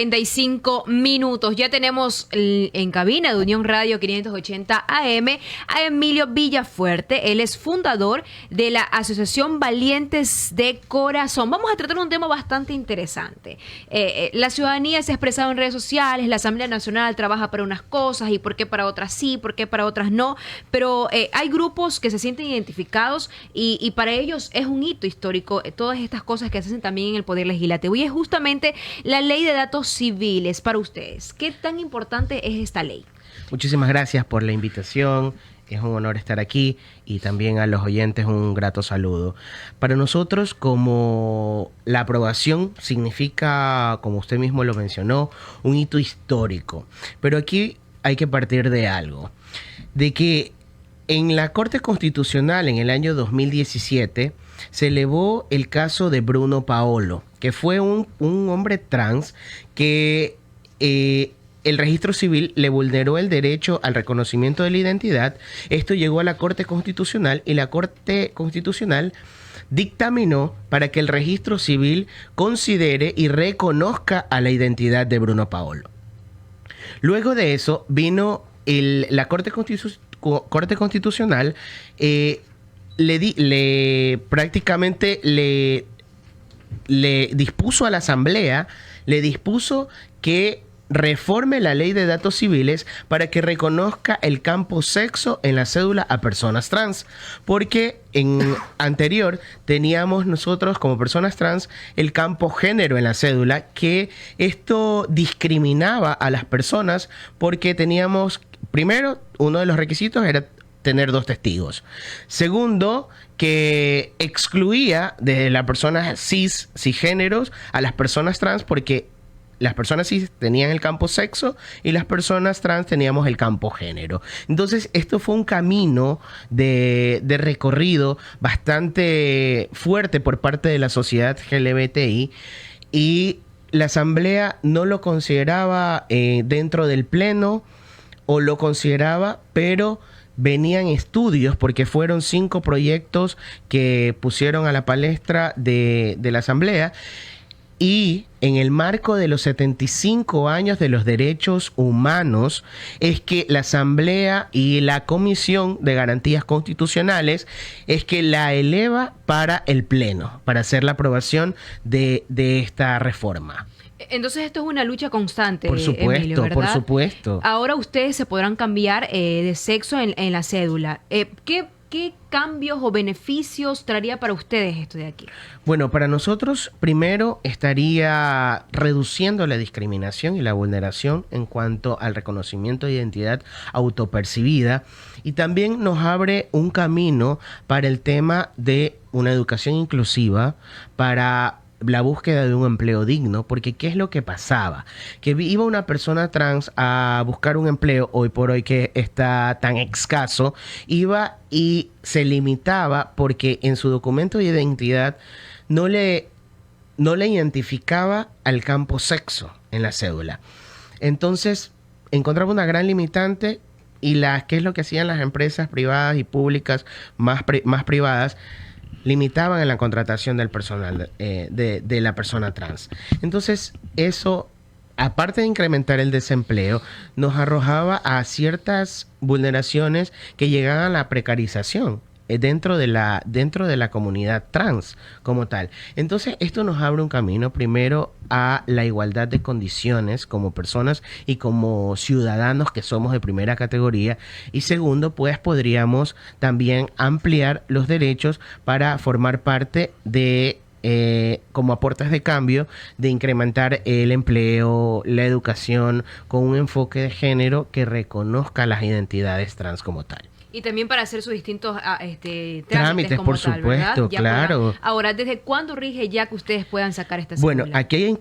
35 minutos. Ya tenemos en cabina de Unión Radio 580 AM a Emilio Villafuerte. Él es fundador de la Asociación Valientes de Corazón. Vamos a tratar un tema bastante interesante. La ciudadanía se ha expresado en redes sociales, la Asamblea Nacional trabaja para unas cosas y por qué para otras sí, por qué para otras no. Pero hay grupos que se sienten identificados y para ellos es un hito histórico todas estas cosas que se hacen también en el Poder Legislativo. Y es justamente la Ley de Datos Civiles para ustedes. ¿Qué tan importante es esta ley? Muchísimas gracias por la invitación. Es un honor estar aquí y también a los oyentes un grato saludo. Para nosotros, como la aprobación significa, como usted mismo lo mencionó, un hito histórico. Pero aquí hay que partir de algo, de que en la Corte Constitucional en el año 2017 se elevó el caso de Bruno Paolo, que fue un hombre trans que el registro civil le vulneró el derecho al reconocimiento de la identidad. Esto llegó a la Corte Constitucional y la Corte Constitucional dictaminó para que el registro civil considere y reconozca a la identidad de Bruno Paolo. Luego de eso vino la Corte Constitucional prácticamente le dispuso a la Asamblea, le dispuso que reforme la Ley de Datos Civiles para que reconozca el campo sexo en la cédula a personas trans, porque en anterior teníamos nosotros como personas trans el campo género en la cédula, que esto discriminaba a las personas porque teníamos, primero, uno de los requisitos era tener 2 testigos. Segundo, que excluía de las personas cisgéneros a las personas trans, porque las personas cis tenían el campo sexo y las personas trans teníamos el campo género. Entonces, esto fue un camino de recorrido bastante fuerte por parte de la sociedad LGBTI, y la Asamblea no lo consideraba dentro del Pleno, o lo consideraba, pero venían estudios, porque fueron 5 proyectos que pusieron a la palestra de la Asamblea, y en el marco de los 75 años de los derechos humanos es que la Asamblea y la Comisión de Garantías Constitucionales es que la eleva para el Pleno, para hacer la aprobación de esta reforma. Entonces esto es una lucha constante, por supuesto, Emilio, ¿verdad? Por supuesto. Ahora ustedes se podrán cambiar de sexo en la cédula. ¿Qué cambios o beneficios traería para ustedes esto de aquí? Bueno, para nosotros primero estaría reduciendo la discriminación y la vulneración en cuanto al reconocimiento de identidad autopercibida, y también nos abre un camino para el tema de una educación inclusiva, para la búsqueda de un empleo digno, porque ¿qué es lo que pasaba? Que iba una persona trans a buscar un empleo, hoy por hoy que está tan escaso, iba y se limitaba porque en su documento de identidad no le identificaba al campo sexo en la cédula. Entonces encontraba una gran limitante, y ¿qué es lo que hacían las empresas privadas y públicas más privadas? Limitaban en la contratación del personal de la persona trans. Entonces, eso, aparte de incrementar el desempleo, nos arrojaba a ciertas vulneraciones que llegaban a la precarización dentro de la comunidad trans como tal. Entonces, esto nos abre un camino, primero, a la igualdad de condiciones como personas y como ciudadanos que somos de primera categoría, y segundo, pues podríamos también ampliar los derechos para formar parte de como aportes de cambio, de incrementar el empleo, la educación, con un enfoque de género que reconozca las identidades trans como tal. Y también para hacer sus distintos trámites como por tal, supuesto, claro. Ahora, ¿desde cuándo rige ya que ustedes puedan sacar esta cédula? Bueno, aquí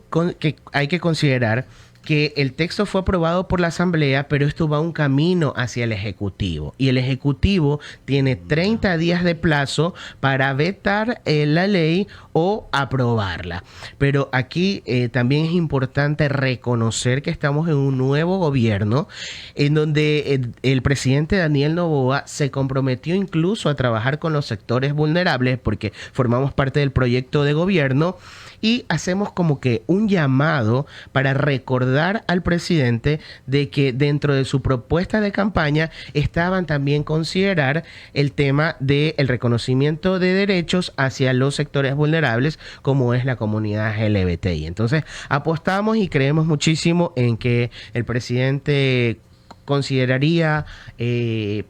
hay que considerar que el texto fue aprobado por la Asamblea, pero esto va un camino hacia el Ejecutivo. Y el Ejecutivo tiene 30 días de plazo para vetar la ley o aprobarla. Pero aquí también es importante reconocer que estamos en un nuevo gobierno en donde el presidente Daniel Noboa se comprometió incluso a trabajar con los sectores vulnerables, porque formamos parte del proyecto de gobierno, y hacemos como que un llamado para recordar al presidente de que dentro de su propuesta de campaña estaban también considerar el tema del reconocimiento de derechos hacia los sectores vulnerables como es la comunidad LGBTI. Entonces apostamos y creemos muchísimo en que el presidente consideraría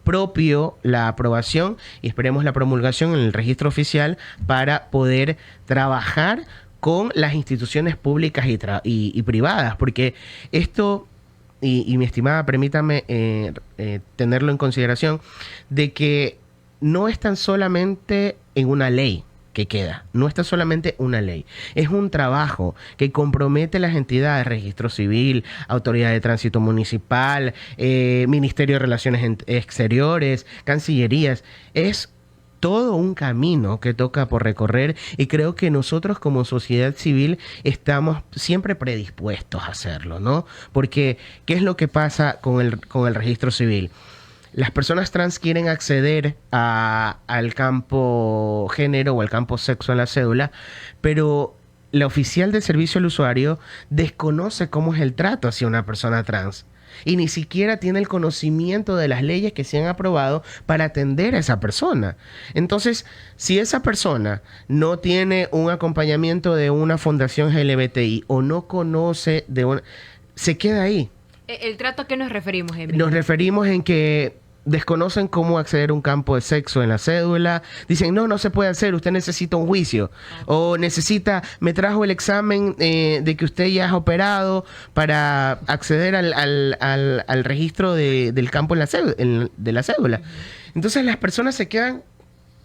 propio la aprobación y esperemos la promulgación en el registro oficial para poder trabajar con las instituciones públicas y privadas, porque esto, y mi estimada, permítame tenerlo en consideración, de que no es tan solamente en una ley que queda, no está solamente una ley, es un trabajo que compromete las entidades, Registro Civil, Autoridad de Tránsito Municipal, Ministerio de Relaciones Exteriores, Cancillerías, es todo un camino que toca por recorrer y creo que nosotros como sociedad civil estamos siempre predispuestos a hacerlo, ¿no? Porque, ¿qué es lo que pasa con el registro civil? Las personas trans quieren acceder al campo género o al campo sexo en la cédula, pero la oficial de servicio al usuario desconoce cómo es el trato hacia una persona trans y ni siquiera tiene el conocimiento de las leyes que se han aprobado para atender a esa persona. Entonces, si esa persona no tiene un acompañamiento de una fundación LGBTI o no conoce se queda ahí. ¿El trato a qué nos referimos, Emilio? Nos referimos en que desconocen cómo acceder a un campo de sexo en la cédula. Dicen, no se puede hacer, usted necesita un juicio. O me trajo el examen de que usted ya es operado para acceder al registro del campo de la cédula. Entonces las personas se quedan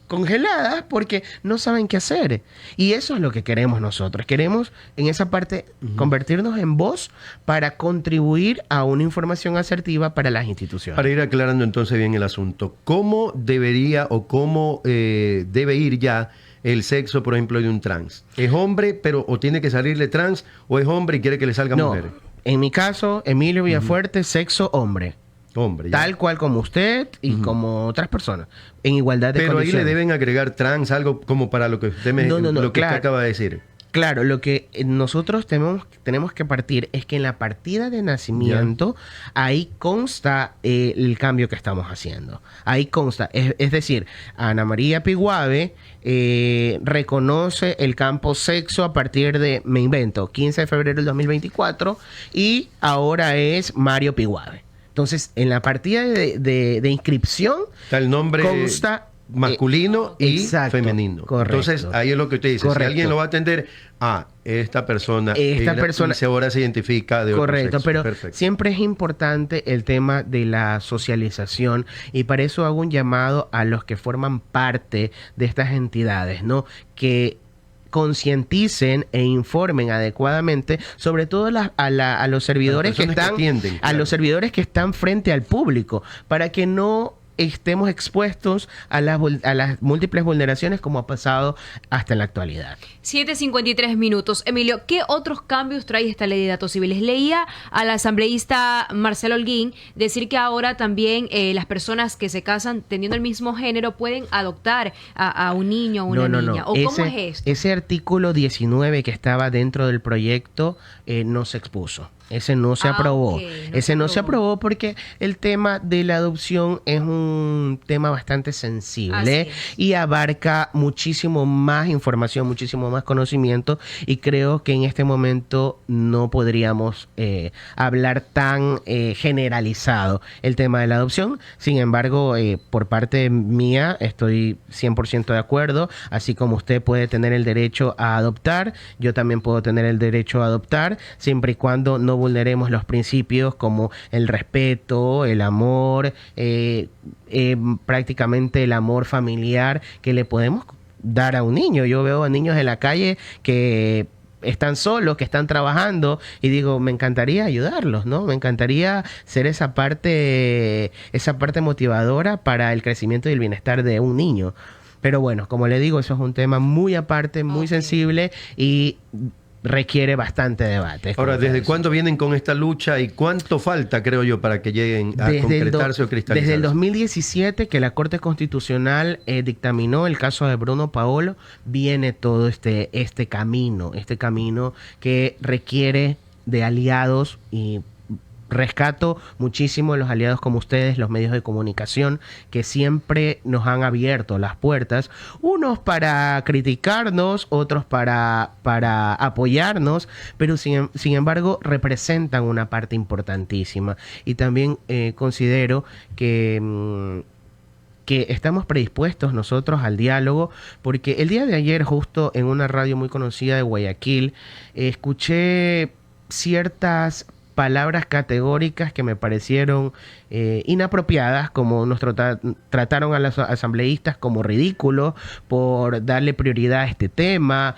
congeladas porque no saben qué hacer. Y eso es lo que queremos nosotros. Queremos en esa parte convertirnos en voz para contribuir a una información asertiva para las instituciones. Para ir aclarando entonces bien el asunto, ¿cómo debería o cómo debe ir ya el sexo, por ejemplo, de un trans? ¿Es hombre, o tiene que salirle trans, o es hombre y quiere que le salga mujer? En mi caso, Emilio Villafuerte, sexo hombre. Hombre, ya. Tal cual como usted y como otras personas, en igualdad de condiciones. Pero ahí le deben agregar trans, algo como para lo que usted que usted acaba de decir. Claro, lo que nosotros tenemos que partir es que en la partida de nacimiento ahí consta el cambio que estamos haciendo. Ahí consta, es decir, Ana María Piguave reconoce el campo sexo a partir de, me invento, 15 de febrero del 2024 y ahora es Mario Piguave. Entonces, en la partida de inscripción está el nombre consta masculino y femenino. Correcto. Entonces, ahí es lo que usted dice. Correcto. Si alguien lo va a atender, esta persona ahora se identifica de otro sexo. Pero perfecto. Siempre es importante el tema de la socialización y para eso hago un llamado a los que forman parte de estas entidades, ¿no? Que concienticen e informen adecuadamente, sobre todo a los servidores los servidores que están frente al público, para que no estemos expuestos a las múltiples vulneraciones como ha pasado hasta en la actualidad. 7:53 minutos. Emilio, ¿qué otros cambios trae esta ley de datos civiles? Leía al asambleísta Marcelo Holguín decir que ahora también las personas que se casan teniendo el mismo género pueden adoptar a un niño o una niña. ¿O cómo es esto? Ese artículo 19 que estaba dentro del proyecto no se expuso. Ese no se aprobó. Ese no se aprobó porque el tema de la adopción es un tema bastante sensible y abarca muchísimo más información, muchísimo más conocimiento y creo que en este momento no podríamos hablar tan generalizado el tema de la adopción. Sin embargo, por parte mía estoy 100% de acuerdo. Así como usted puede tener el derecho a adoptar, yo también puedo tener el derecho a adoptar, siempre y cuando no vulneremos los principios como el respeto, el amor, prácticamente el amor familiar que le podemos dar a un niño. Yo veo a niños en la calle que están solos, que están trabajando y digo, me encantaría ayudarlos, ¿no? Me encantaría ser esa parte motivadora para el crecimiento y el bienestar de un niño. Pero bueno, como le digo, eso es un tema muy aparte, muy sensible y requiere bastante debate. Ahora, ¿desde Eso. cuándo vienen con esta lucha y cuánto falta, creo yo, para que lleguen a concretarse o cristalizarse? Desde el 2017, que la Corte Constitucional dictaminó el caso de Bruno Paolo, viene todo este camino que requiere de aliados, y rescato muchísimo a los aliados como ustedes, los medios de comunicación, que siempre nos han abierto las puertas, unos para criticarnos, otros para apoyarnos, pero sin embargo representan una parte importantísima. Y también considero que estamos predispuestos nosotros al diálogo, porque el día de ayer, justo en una radio muy conocida de Guayaquil, escuché ciertas palabras categóricas que me parecieron inapropiadas, como nos trataron a los asambleístas como ridículos por darle prioridad a este tema.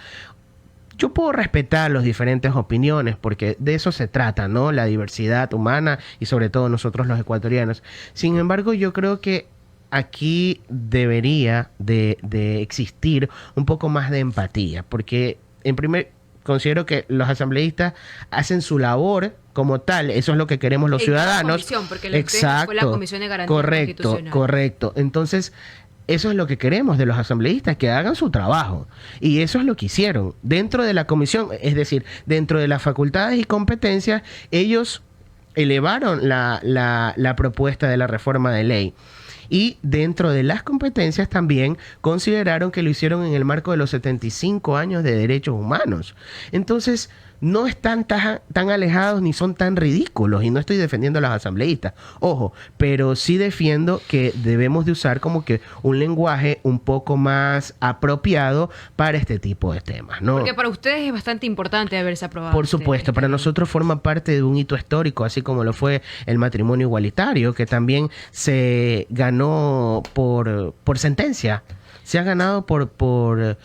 Yo puedo respetar las diferentes opiniones, porque de eso se trata, ¿no? La diversidad humana y sobre todo nosotros los ecuatorianos. Sin embargo, yo creo que aquí debería de existir un poco más de empatía, porque considero que los asambleístas hacen su labor como tal, eso es lo que queremos los ciudadanos. Porque fue la Comisión de Garantía Constitucional. Correcto. Entonces, eso es lo que queremos de los asambleístas, que hagan su trabajo. Y eso es lo que hicieron. Dentro de la comisión, es decir, dentro de las facultades y competencias, ellos elevaron la propuesta de la reforma de ley. Y dentro de las competencias también consideraron que lo hicieron en el marco de los 75 años de derechos humanos. Entonces, no están tan alejados ni son tan ridículos, y no estoy defendiendo a los asambleístas, ojo, pero sí defiendo que debemos de usar como que un lenguaje un poco más apropiado para este tipo de temas, ¿no? Porque para ustedes es bastante importante haberse aprobado. Por supuesto, para nosotros forma parte de un hito histórico, así como lo fue el matrimonio igualitario, que también se ganó por sentencia. Se ha ganado por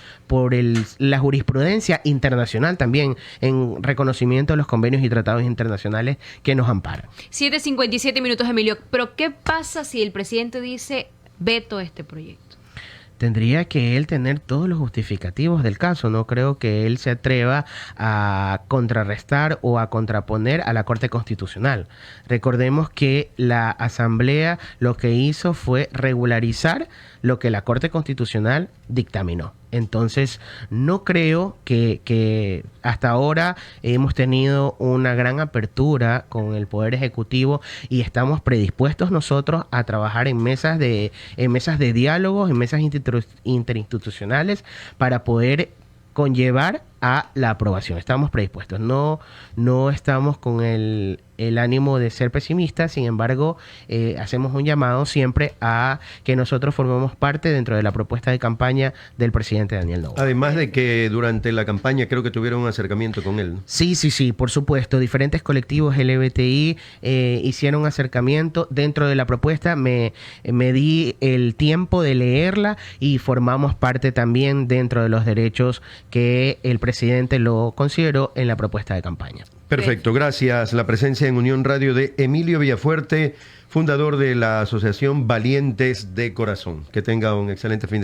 la jurisprudencia internacional también, en reconocimiento de los convenios y tratados internacionales que nos amparan. 7:57 minutos, Emilio. Pero ¿qué pasa si el presidente dice veto a este proyecto? Tendría que él tener todos los justificativos del caso. No creo que él se atreva a contrarrestar o a contraponer a la Corte Constitucional. Recordemos que la Asamblea lo que hizo fue regularizar lo que la Corte Constitucional dictaminó. Entonces, no creo que hasta ahora hemos tenido una gran apertura con el Poder Ejecutivo, y estamos predispuestos nosotros a trabajar en mesas de diálogos, en mesas interinstitucionales, para poder conllevar a la aprobación. Estamos predispuestos. No estamos con el ánimo de ser pesimistas. Sin embargo, hacemos un llamado siempre a que nosotros formemos parte dentro de la propuesta de campaña del presidente Daniel Noboa. Además de que durante la campaña creo que tuvieron un acercamiento con él, ¿no? Sí, por supuesto. Diferentes colectivos LGBTI hicieron un acercamiento dentro de la propuesta. Me di el tiempo de leerla y formamos parte también dentro de los derechos que el presidente lo consideró en la propuesta de campaña. Perfecto, gracias. La presencia en Unión Radio de Emilio Villafuerte, fundador de la Asociación Valientes de Corazón. Que tenga un excelente fin de semana.